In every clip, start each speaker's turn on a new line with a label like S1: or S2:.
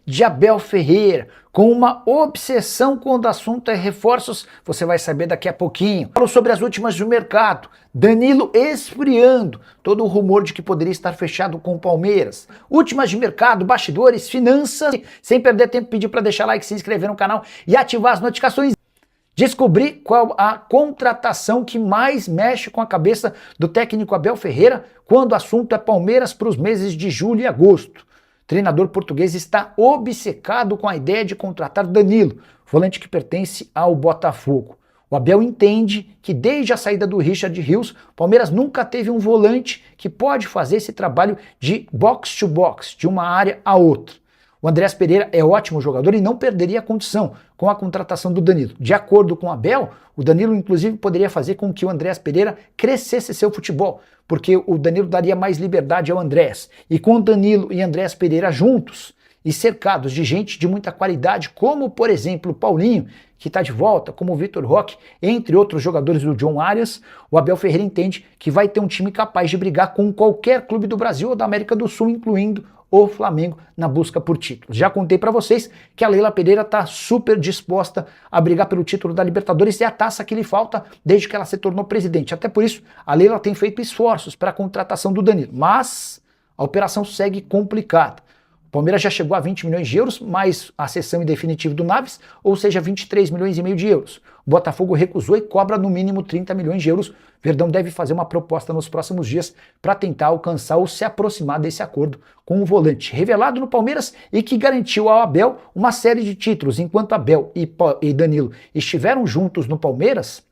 S1: De Abel Ferreira, com uma obsessão quando o assunto é reforços, você vai saber daqui a pouquinho. Falo sobre as últimas do mercado, Danilo esfriando, todo o rumor de que poderia estar fechado com o Palmeiras. Últimas de mercado, bastidores, finanças, sem perder tempo, pedir para deixar like, se inscrever no canal e ativar as notificações. Descobrir qual a contratação que mais mexe com a cabeça do técnico Abel Ferreira quando o assunto é Palmeiras para os meses de julho e agosto. O treinador português está obcecado com a ideia de contratar Danilo, volante que pertence ao Botafogo. O Abel entende que desde a saída do Richard Rios, o Palmeiras nunca teve um volante que pode fazer esse trabalho de box to box, de uma área a outra. O Andreas Pereira é ótimo jogador e não perderia a condição com a contratação do Danilo. De acordo com o Abel, o Danilo inclusive poderia fazer com que o Andreas Pereira crescesse seu futebol, porque o Danilo daria mais liberdade ao Andreas. E com o Danilo e Andreas Pereira juntos e cercados de gente de muita qualidade, como por exemplo o Paulinho, que está de volta, como o Vitor Roque, entre outros jogadores do John Arias, o Abel Ferreira entende que vai ter um time capaz de brigar com qualquer clube do Brasil ou da América do Sul, incluindo o Flamengo, na busca por títulos. Já contei para vocês que a Leila Pereira está super disposta a brigar pelo título da Libertadores e a taça que lhe falta desde que ela se tornou presidente. Até por isso, a Leila tem feito esforços para a contratação do Danilo, mas a operação segue complicada. O Palmeiras já chegou a 20 milhões de euros, mais a cessão em definitivo do Naves, ou seja, 23 milhões e meio de euros. O Botafogo recusou e cobra no mínimo 30 milhões de euros. O Verdão deve fazer uma proposta nos próximos dias para tentar alcançar ou se aproximar desse acordo com o volante revelado no Palmeiras e que garantiu ao Abel uma série de títulos. Enquanto Abel e Danilo estiveram juntos no Palmeiras,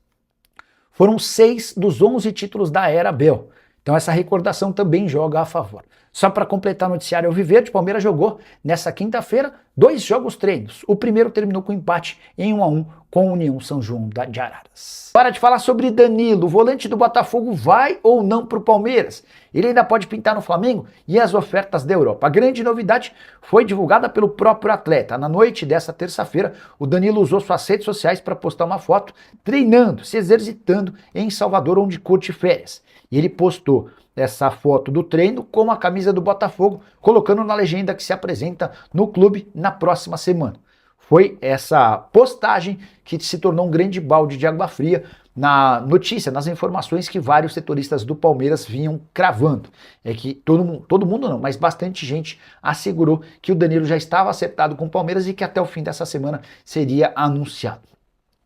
S1: foram 6 dos 11 títulos da era Abel. Então essa recordação também joga a favor. Só para completar o noticiário Alviverde, o Palmeiras jogou nessa quinta-feira 2 jogos treinos. O primeiro terminou com empate em 1-1 com a União São João de Araras. Para de falar sobre Danilo, o volante do Botafogo vai ou não para o Palmeiras? Ele ainda pode pintar no Flamengo e as ofertas da Europa. A grande novidade foi divulgada pelo próprio atleta. Na noite dessa terça-feira, o Danilo usou suas redes sociais para postar uma foto treinando, se exercitando em Salvador, onde curte férias. E ele postou essa foto do treino com a camisa do Botafogo, colocando na legenda que se apresenta no clube na próxima semana. Foi essa postagem que se tornou um grande balde de água fria na notícia, nas informações que vários setoristas do Palmeiras vinham cravando. É que todo mundo não, mas bastante gente assegurou que o Danilo já estava acertado com o Palmeiras e que até o fim dessa semana seria anunciado.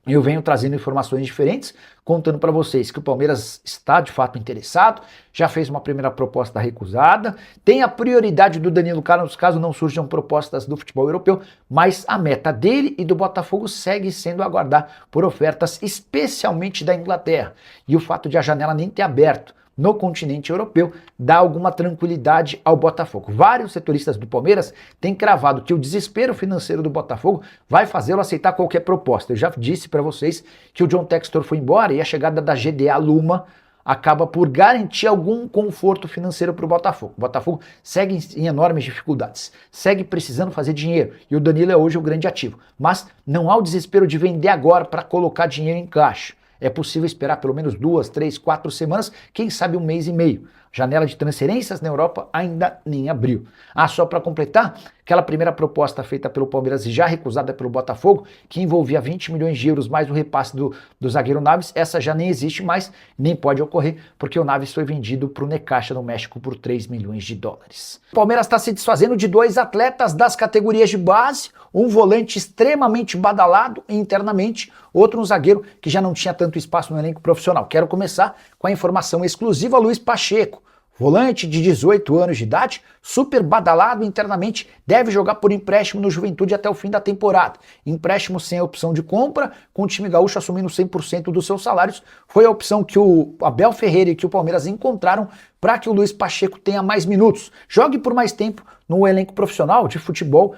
S1: Eu venho trazendo informações diferentes, contando para vocês que o Palmeiras está de fato interessado, já fez uma primeira proposta recusada, tem a prioridade do Danilo caso não surjam propostas do futebol europeu, mas a meta dele e do Botafogo segue sendo aguardar por ofertas especialmente da Inglaterra. E o fato de a janela nem ter aberto no continente europeu dá alguma tranquilidade ao Botafogo. Vários setoristas do Palmeiras têm cravado que o desespero financeiro do Botafogo vai fazê-lo aceitar qualquer proposta. Eu já disse para vocês que o John Textor foi embora e a chegada da GDA Luma acaba por garantir algum conforto financeiro para o Botafogo. O Botafogo segue em enormes dificuldades, segue precisando fazer dinheiro e o Danilo é hoje o grande ativo. Mas não há o desespero de vender agora para colocar dinheiro em caixa. É possível esperar pelo menos 2, 3, 4 semanas, quem sabe 1 mês e meio. Janela de transferências na Europa ainda nem abriu. Só para completar, aquela primeira proposta feita pelo Palmeiras e já recusada pelo Botafogo, que envolvia 20 milhões de euros mais o repasse do zagueiro Naves, essa já nem existe mais, nem pode ocorrer, porque o Naves foi vendido para o Necaxa no México por 3 milhões de dólares. O Palmeiras está se desfazendo de 2 atletas das categorias de base, um volante extremamente badalado internamente, outro um zagueiro que já não tinha tanto espaço no elenco profissional. Quero começar com a informação exclusiva Luiz Pacheco. Volante de 18 anos de idade, super badalado internamente, deve jogar por empréstimo no Juventude até o fim da temporada. Empréstimo sem a opção de compra, com o time gaúcho assumindo 100% dos seus salários, foi a opção que o Abel Ferreira e que o Palmeiras encontraram para que o Luiz Pacheco tenha mais minutos, jogue por mais tempo no elenco profissional de futebol.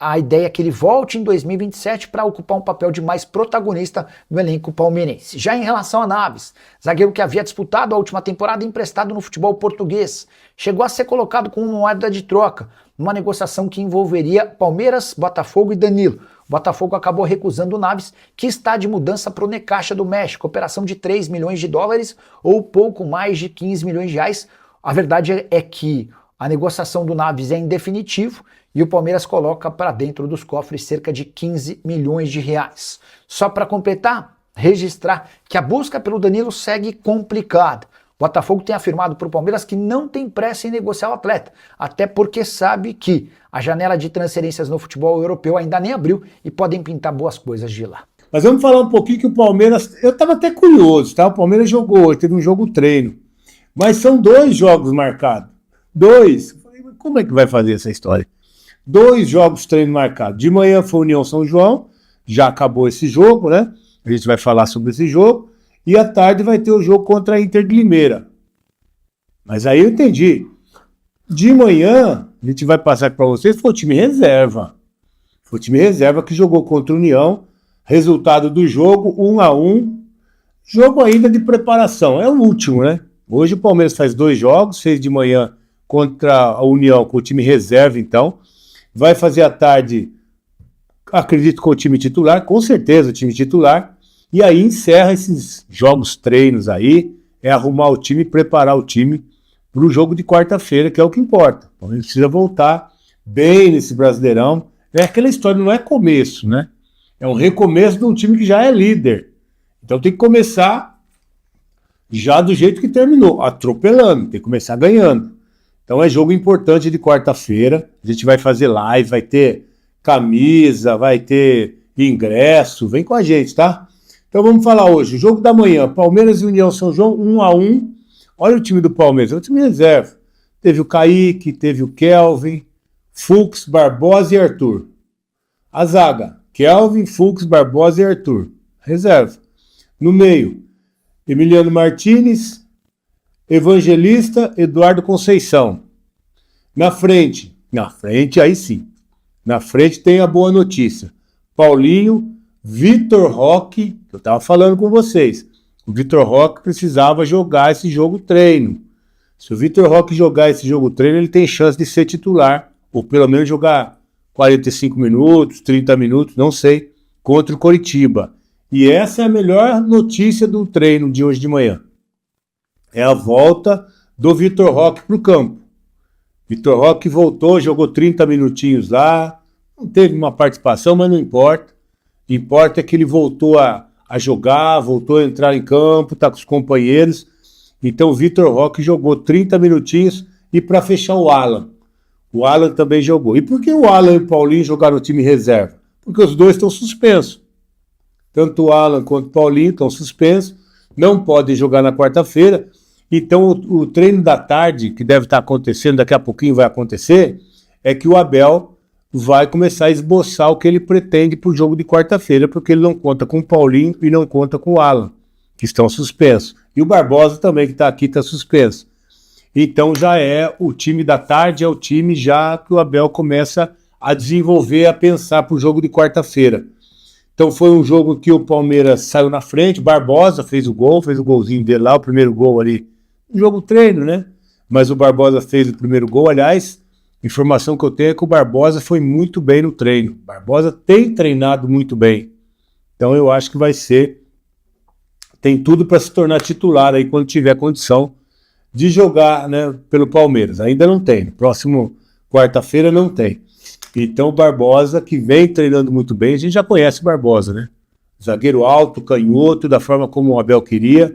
S1: A ideia é que ele volte em 2027 para ocupar um papel de mais protagonista no elenco palmeirense. Já em relação a Naves, zagueiro que havia disputado a última temporada emprestado no futebol português, chegou a ser colocado como moeda de troca, numa negociação que envolveria Palmeiras, Botafogo e Danilo. O Botafogo acabou recusando o Naves, que está de mudança para o Necaxa do México, operação de 3 milhões de dólares ou pouco mais de 15 milhões de reais. A verdade é que A negociação do Naves é em definitivo e o Palmeiras coloca para dentro dos cofres cerca de 15 milhões de reais. Só para completar, registrar que a busca pelo Danilo segue complicada. O Botafogo tem afirmado para o Palmeiras que não tem pressa em negociar o atleta, até porque sabe que a janela de transferências no futebol europeu ainda nem abriu e podem pintar boas coisas de lá.
S2: Mas vamos falar um pouquinho que o Palmeiras... Eu estava até curioso, tá? O Palmeiras jogou hoje, teve um jogo treino. Mas são 2 jogos marcados. 2. Como é que vai fazer essa história? 2 jogos treino marcados. De manhã foi União São João, já acabou esse jogo, né? A gente vai falar sobre esse jogo. E à tarde vai ter o jogo contra a Inter de Limeira. Mas aí eu entendi. De manhã, a gente vai passar para vocês, foi o time reserva. Foi o time reserva que jogou contra a União. Resultado do jogo, 1-1. Jogo ainda de preparação. É o último, né? Hoje o Palmeiras faz 2 jogos. Fez de manhã contra a União com o time reserva, então. Vai fazer à tarde, acredito, com o time titular. Com certeza o time titular. E aí encerra esses jogos treinos aí, é arrumar o time, preparar o time para o jogo de quarta-feira, que é o que importa. Então a gente precisa voltar bem nesse Brasileirão. É aquela história, não é começo, né? É um recomeço de um time que já é líder. Então tem que começar já do jeito que terminou, atropelando, tem que começar ganhando. Então é jogo importante de quarta-feira, a gente vai fazer live, vai ter camisa, vai ter ingresso, vem com a gente, tá? Então vamos falar hoje, o jogo da manhã, Palmeiras e União São João, 1-1. Olha o time do Palmeiras, é o time reserva. Teve o Kaique, teve o Kelvin, Fux, Barbosa e Arthur. A zaga, Kelvin, Fux, Barbosa e Arthur. Reserva. No meio, Emiliano Martinez, Evangelista, Eduardo Conceição. Na frente, aí sim. Na frente tem a boa notícia. Paulinho, Vitor Roque, que eu estava falando com vocês. O Vitor Roque precisava jogar esse jogo treino. Se o Vitor Roque jogar esse jogo treino, ele tem chance de ser titular, ou pelo menos jogar 45 minutos, 30 minutos, não sei, contra o Coritiba. E essa é a melhor notícia do treino de hoje de manhã. É a volta do Vitor Roque para o campo. Vitor Roque voltou, jogou 30 minutinhos lá, não teve uma participação, mas não importa. Importa é que ele voltou a jogar, voltou a entrar em campo, está com os companheiros. Então o Vitor Roque jogou 30 minutinhos e para fechar o Alan. O Alan também jogou. E por que o Alan e o Paulinho jogaram no time reserva? Porque os dois estão suspensos. Tanto o Alan quanto o Paulinho estão suspensos, não podem jogar na quarta-feira. Então o treino da tarde, que deve estar acontecendo, daqui a pouquinho vai acontecer, é que o Abel vai começar a esboçar o que ele pretende para o jogo de quarta-feira, porque ele não conta com o Paulinho e não conta com o Alan, que estão suspensos. E o Barbosa também, que está aqui, está suspenso. Então já é o time da tarde, é o time já que o Abel começa a desenvolver, a pensar para o jogo de quarta-feira. Então foi um jogo que o Palmeiras saiu na frente, Barbosa fez o gol, fez o golzinho dele lá, o primeiro gol ali. Um jogo treino, né? Mas o Barbosa fez o primeiro gol, aliás... Informação que eu tenho é que o Barbosa foi muito bem no treino. O Barbosa tem treinado muito bem. Então eu acho que vai ser... Tem tudo para se tornar titular aí quando tiver condição de jogar, né, pelo Palmeiras. Ainda não tem. Próximo quarta-feira não tem. Então o Barbosa, que vem treinando muito bem, a gente já conhece o Barbosa, né? Zagueiro alto, canhoto, da forma como o Abel queria,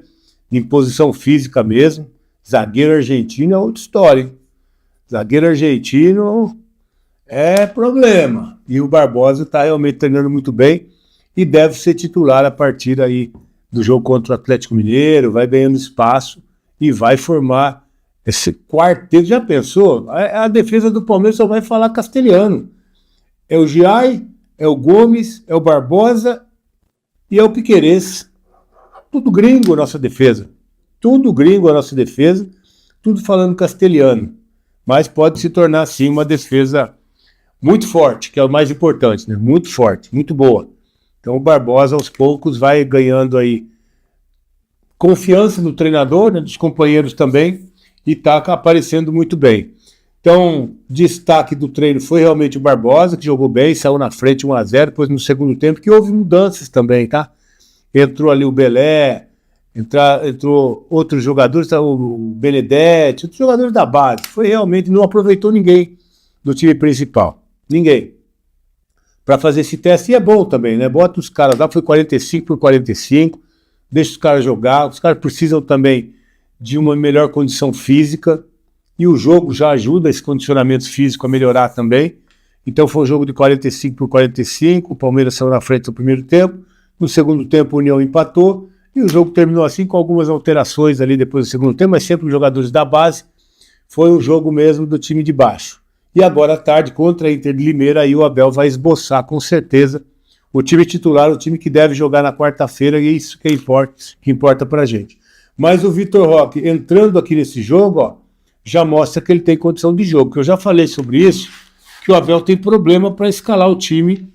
S2: em posição física mesmo. Zagueiro argentino é outra história, hein? Zagueiro argentino é problema. E o Barbosa está realmente treinando muito bem e deve ser titular a partir aí do jogo contra o Atlético Mineiro, vai ganhando espaço e vai formar esse quarteto. Já pensou? A defesa do Palmeiras só vai falar castelhano. É o Giai, é o Gomes, é o Barbosa e é o Piquerez. Tudo gringo a nossa defesa. Tudo gringo a nossa defesa, tudo falando castelhano. Mas pode se tornar, sim, uma defesa muito forte, que é o mais importante, né? Muito forte, muito boa. Então o Barbosa, aos poucos, vai ganhando aí confiança no treinador, né, dos companheiros também, e está aparecendo muito bem. Então, destaque do treino foi realmente o Barbosa, que jogou bem, saiu na frente 1-0, depois no segundo tempo, que houve mudanças também, tá? Entrou ali o Belé, Entrou outros jogadores, o Benedetti, outros jogadores da base. Foi realmente, não aproveitou ninguém do time principal. Ninguém. Para fazer esse teste, e é bom também, né? Bota os caras lá, foi 45/45, deixa os caras jogar. Os caras precisam também de uma melhor condição física, e o jogo já ajuda esse condicionamento físico a melhorar também. Então foi um jogo de 45/45, o Palmeiras saiu na frente no primeiro tempo, no segundo tempo o União empatou, e o jogo terminou assim com algumas alterações ali depois do segundo tempo, mas sempre os jogadores da base. Foi um jogo mesmo do time de baixo. E agora à tarde, contra a Inter de Limeira, aí o Abel vai esboçar com certeza o time titular, o time que deve jogar na quarta-feira, e é isso que importa pra gente. Mas o Vitor Roque, entrando aqui nesse jogo, ó, já mostra que ele tem condição de jogo, que eu já falei sobre isso, que o Abel tem problema para escalar o time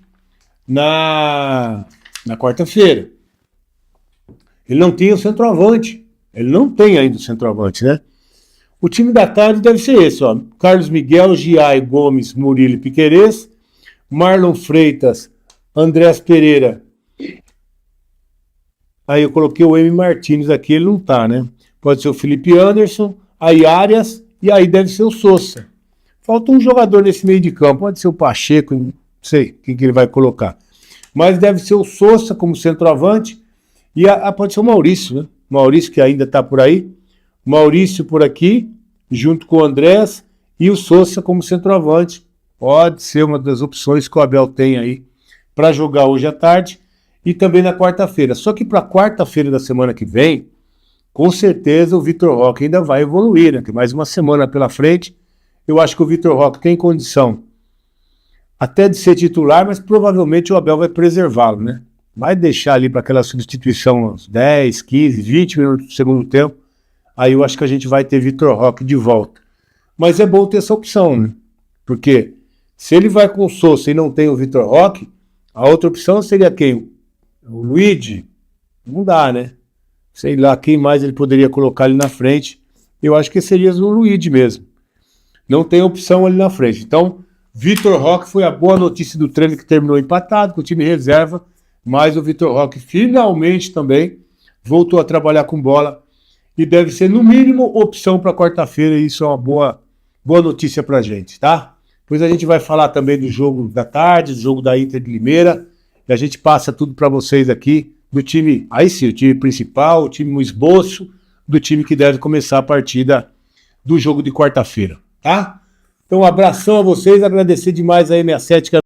S2: na quarta-feira. Ele não tem o centroavante. Ele não tem ainda o centroavante, né? O time da tarde deve ser esse, ó. Carlos Miguel, Giai, Gomes, Murilo e Piquerez, Marlon Freitas, Andrés Pereira. Aí eu coloquei o M. Martins aqui, ele não tá, né? Pode ser o Felipe Anderson, aí Arias, e aí deve ser o Sousa. Falta um jogador nesse meio de campo, pode ser o Pacheco, não sei quem que ele vai colocar. Mas deve ser o Sousa como centroavante, e pode ser o Maurício, né? Maurício que ainda tá por aí. Maurício por aqui, junto com o Andrés, e o Sousa como centroavante. Pode ser uma das opções que o Abel tem aí para jogar hoje à tarde e também na quarta-feira. Só que para quarta-feira da semana que vem, com certeza o Vitor Roque ainda vai evoluir, né? Tem mais uma semana pela frente. Eu acho que o Vitor Roque tem condição até de ser titular, mas provavelmente o Abel vai preservá-lo, né? Vai deixar ali para aquela substituição uns 10, 15, 20 minutos do segundo tempo. Aí eu acho que a gente vai ter Vitor Roque de volta. Mas é bom ter essa opção, né? Porque se ele vai com o Sousa e não tem o Vitor Roque, a outra opção seria quem? O Luigi? Não dá, né? Sei lá, quem mais ele poderia colocar ali na frente. Eu acho que seria o Luigi mesmo. Não tem opção ali na frente. Então, Vitor Roque foi a boa notícia do treino, que terminou empatado com o time reserva, mas o Vitor Roque finalmente também voltou a trabalhar com bola e deve ser, no mínimo, opção para quarta-feira, e isso é uma boa notícia para a gente, tá? Depois a gente vai falar também do jogo da tarde, do jogo da Inter de Limeira, e a gente passa tudo para vocês aqui, do time, aí sim, o time principal, o time no esboço, do time que deve começar a partida do jogo de quarta-feira, tá? Então, um abração a vocês, agradecer demais a M67 que